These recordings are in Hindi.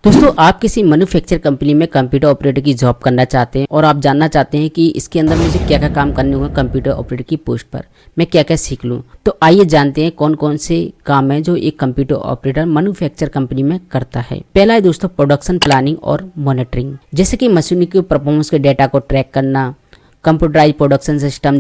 दोस्तों, आप किसी मैन्युफैक्चर कंपनी में कंप्यूटर ऑपरेटर की जॉब करना चाहते हैं और आप जानना चाहते हैं कि इसके अंदर मुझे क्या क्या काम करने होंगे कंप्यूटर ऑपरेटर की पोस्ट पर, मैं क्या क्या सीख लूं। तो आइए जानते हैं कौन कौन से काम है जो एक कंप्यूटर ऑपरेटर मैन्युफैक्चर कंपनी में करता है। पहला है दोस्तों प्रोडक्शन प्लानिंग और मॉनिटरिंग, जैसे कि मशीन की परफॉर्मेंस के डेटा को ट्रैक करना, कंप्यूटराइज प्रोडक्शन सिस्टम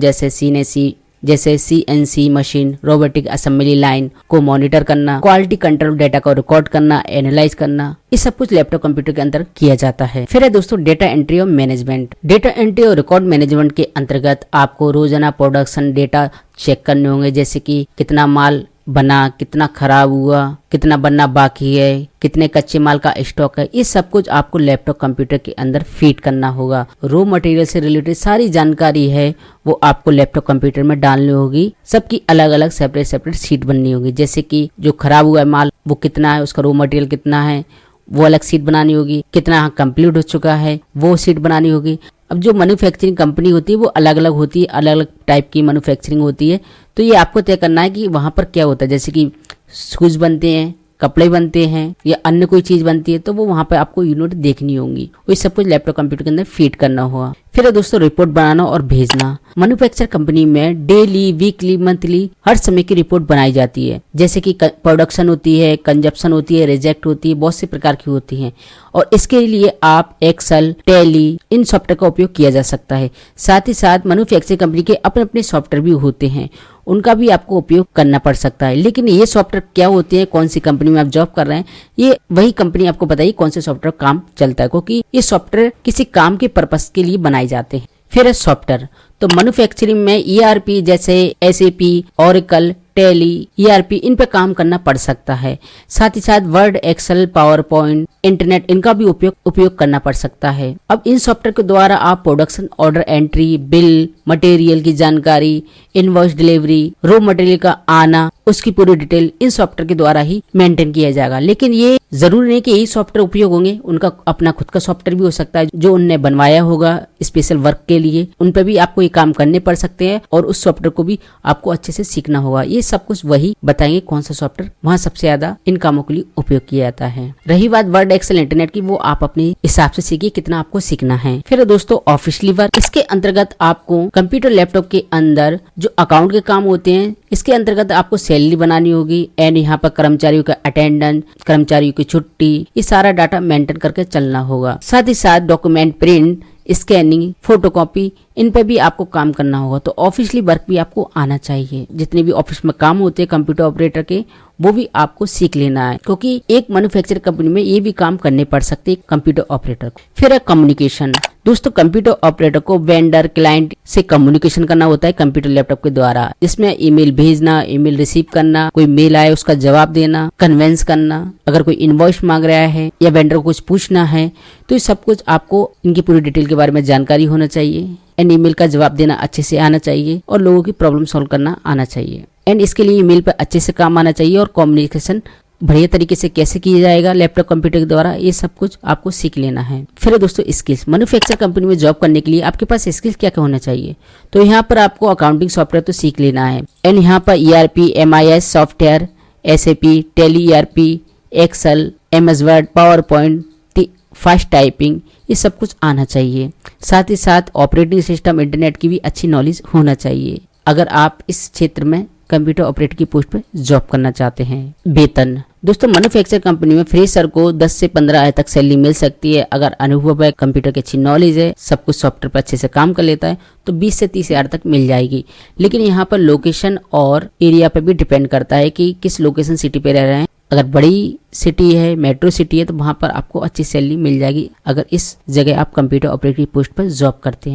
जैसे CNC machine, robotic assembly line को मॉनिटर करना, क्वालिटी कंट्रोल डेटा को रिकॉर्ड करना, एनालाइज करना, ये सब कुछ लैपटॉप कंप्यूटर के अंदर किया जाता है। फिर है दोस्तों डेटा एंट्री और मैनेजमेंट। डेटा एंट्री और रिकॉर्ड मैनेजमेंट के अंतर्गत आपको रोजाना प्रोडक्शन डेटा चेक करने होंगे, जैसे कि कितना माल बना, कितना खराब हुआ, कितना बनना बाकी है, कितने कच्चे माल का स्टॉक है, ये सब कुछ आपको लैपटॉप कंप्यूटर के अंदर फीड करना होगा। रॉ मटेरियल से रिलेटेड सारी जानकारी है वो आपको लैपटॉप कंप्यूटर में डालनी होगी। सबकी अलग अलग सेपरेट शीट बननी होगी, जैसे कि जो खराब हुआ है माल वो कितना है, उसका रॉ मटेरियल कितना है वो अलग शीट बनानी होगी, कितना कंप्लीट हो चुका है वो शीट बनानी होगी। अब जो मैन्युफैक्चरिंग कंपनी होती है वो अलग अलग होती है, अलग अलग टाइप की मैन्युफैक्चरिंग होती है, तो ये आपको तय करना है कि वहां पर क्या होता है। जैसे कि शूज बनते हैं, कपड़े बनते हैं या अन्य कोई चीज बनती है, तो वो वहां पे आपको यूनिट देखनी होंगी, वो सब कुछ लैपटॉप कंप्यूटर के अंदर फीड करना होगा। फिर है दोस्तों रिपोर्ट बनाना और भेजना। मैन्युफैक्चर कंपनी में डेली, वीकली, मंथली हर समय की रिपोर्ट बनाई जाती है, जैसे कि प्रोडक्शन होती है, कंजप्शन होती है, रिजेक्ट होती है, बहुत से प्रकार की होती हैं, और इसके लिए आप एक्सेल, टैली इन सॉफ्टवेयर का उपयोग किया जा सकता है। साथ ही साथ मैन्युफैक्चर कंपनी के अपने अपने सॉफ्टवेयर भी होते हैं, उनका भी आपको उपयोग करना पड़ सकता है। लेकिन ये सॉफ्टवेयर क्या होते हैं, कौन सी कंपनी में आप जॉब कर रहे हैं, ये वही कंपनी आपको बताइए कौन से सॉफ्टवेयर काम चलता है, क्योंकि ये सॉफ्टवेयर किसी काम के पर्पस के लिए बनाए जाते हैं। फिर है सॉफ्टवेयर, तो मैन्युफैक्चरिंग में ERP जैसे SAP, Oracle, टैली, ERP इन पे काम करना पड़ सकता है। साथ ही साथ Word, Excel, PowerPoint, internet इनका भी उपयोग करना पड़ सकता है। अब इन सॉफ्टवेयर के द्वारा आप production order entry, bill, material की जानकारी, इनवॉइस डिलीवरी, रॉ मटेरियल का आना, उसकी पूरी डिटेल इन सॉफ्टवेयर के द्वारा ही मेंटेन किया जाएगा। लेकिन ये जरूरी नहीं कि यही सॉफ्टवेयर उपयोग होंगे, उनका अपना खुद का सॉफ्टवेयर भी हो सकता है जो उनने बनवाया होगा स्पेशल वर्क के लिए, उन पे भी आपको ये काम करने पड़ सकते हैं और उस सॉफ्टवेयर को भी आपको अच्छे से सीखना होगा। ये सब कुछ वही बताएंगे कौन सा सॉफ्टवेयर वहाँ सबसे ज्यादा इन कामों के लिए उपयोग किया जाता है। रही बात वर्ड, एक्सेल, इंटरनेट की, वो आप अपने हिसाब से सीखिए कितना आपको सीखना है। फिर दोस्तों ऑफिशियली वर्क, इसके अंतर्गत आपको कंप्यूटर लैपटॉप के अंदर जो अकाउंट के काम होते हैं, इसके अंतर्गत आपको सैलरी बनानी होगी एंड यहाँ पर कर्मचारियों का अटेंडेंस, कर्मचारियों की छुट्टी, ये सारा डाटा मेंटेन करके चलना होगा। साथ ही साथ डॉक्यूमेंट प्रिंट, स्कैनिंग, फोटोकॉपी इन पे भी आपको काम करना होगा। तो ऑफिशियली वर्क भी आपको आना चाहिए। जितने भी ऑफिस में काम होते हैं कंप्यूटर ऑपरेटर के, वो भी आपको सीख लेना है, क्योंकि एक मैन्युफैक्चर कंपनी में ये भी काम करने पड़ सकते हैं कंप्यूटर ऑपरेटर को। फिर है कम्युनिकेशन। दोस्तों कंप्यूटर ऑपरेटर को वेंडर, क्लाइंट से कम्युनिकेशन करना होता है कंप्यूटर लैपटॉप के द्वारा, जिसमें ईमेल भेजना, ईमेल रिसीव करना, कोई मेल आए उसका जवाब देना, कन्वेंस करना, अगर कोई इनवॉइस मांग रहा है या वेंडर को कुछ पूछना है, तो ये सब कुछ आपको इनकी पूरी डिटेल के बारे में जानकारी होना चाहिए एंड ईमेल का जवाब देना अच्छे से आना चाहिए और लोगों की प्रॉब्लम सॉल्व करना आना चाहिए। एंड इसके लिए ईमेल पर अच्छे से काम आना चाहिए और कम्युनिकेशन बढ़िया तरीके से कैसे किया जाएगा लैपटॉप कंप्यूटर के द्वारा, ये सब कुछ आपको सीख लेना है। फिर दोस्तों स्किल्स, मैन्युफैक्चर कंपनी में जॉब करने के लिए आपके पास स्किल्स क्या क्या होना चाहिए। तो यहाँ पर आपको अकाउंटिंग सॉफ्टवेयर तो सीख लेना है एंड यहाँ पर ERP, MIS software, SAP, Tally, ERP, Excel, MS Word, PowerPoint, fast typing, ये सब कुछ आना चाहिए। साथ ही साथ ऑपरेटिंग सिस्टम, इंटरनेट की भी अच्छी नॉलेज होना चाहिए अगर आप इस क्षेत्र में कंप्यूटर ऑपरेटर की पोस्ट पर जॉब करना चाहते हैं। वेतन, दोस्तों मैन्युफैक्चर कंपनी में फ्रेशर को 10 से 15 हज़ार तक सैलरी मिल सकती है। अगर अनुभव है, कंप्यूटर की अच्छी नॉलेज है, सब कुछ सॉफ्टवेयर पर अच्छे से काम कर लेता है, तो 20 से 30 हज़ार तक मिल जाएगी। लेकिन यहाँ पर लोकेशन और एरिया पर भी डिपेंड करता है कि किस लोकेशन सिटी पे रह रहे हैं। अगर बड़ी सिटी है, मेट्रो सिटी है, तो वहां पर आपको अच्छी सैलरी मिल जाएगी अगर इस जगह आप कंप्यूटर ऑपरेटर की पोस्ट पर जॉब करते हैं।